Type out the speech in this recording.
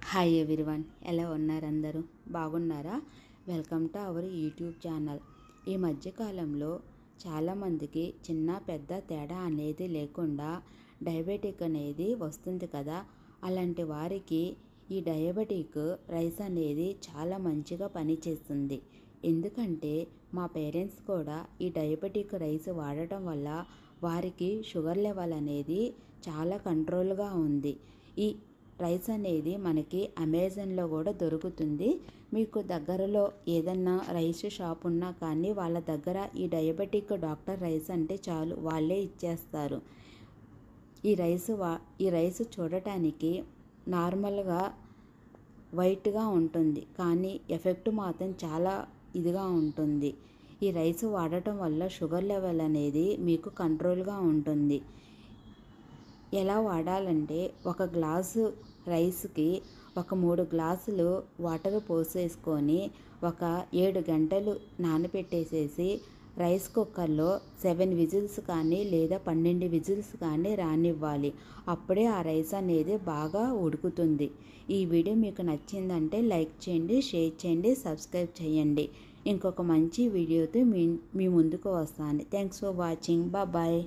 Hi everyone, ఎలా ఉన్నారు? అందరూ బాగున్నారా? Welcome to our YouTube channel. ఈ మధ్యకాలంలో చాలామందికి చిన్న పెద్ద తేడా అనేది లేకుండా డయాబెటిక్ అనేది వస్తుంది కదా. అలాంటి వారికి ఈ డయాబెటిక్ రైస్ అనేది చాలా మంచిగా పనిచేస్తుంది. ఎందుకంటే మా పేరెంట్స్ కూడా ఈ డయాబెటిక్ రైస్ వాడటం వల్ల వారికి షుగర్ లెవెల్ అనేది చాలా కంట్రోల్గా ఉంది. ఈ రైస్ అనేది మనకి అమెజాన్లో కూడా దొరుకుతుంది. మీకు దగ్గరలో ఏదన్నా రైస్ షాప్ ఉన్నా కానీ వాళ్ళ దగ్గర ఈ డయాబెటిక్ డాక్టర్ రైస్ అంటే చాలు, వాళ్ళే ఇచ్చేస్తారు. ఈ రైస్ చూడటానికి నార్మల్గా వైట్గా ఉంటుంది, కానీ ఎఫెక్ట్ మాత్రం చాలా ఇదిగా ఉంటుంది. ఈ రైస్ వాడటం వల్ల షుగర్ లెవెల్ అనేది మీకు కంట్రోల్గా ఉంటుంది. ఎలా వాడాలంటే, ఒక గ్లాసు రైస్కి ఒక 3 గ్లాసులు వాటర్ పోసేసుకొని ఒక 7 గంటలు నానబెట్టేసేసి రైస్ కుక్కర్లో 7 విజిల్స్ కానీ లేదా 12 విజిల్స్ కానీ రానివ్వాలి. అప్పుడే ఆ రైస్ అనేది బాగా ఉడుకుతుంది. ఈ వీడియో మీకు నచ్చిందంటే లైక్ చేయండి, షేర్ చేయండి, సబ్స్క్రైబ్ చేయండి. ఇంకొక మంచి వీడియోతో మీ ముందుకు వస్తాను. Thanks for watching. బాయ్.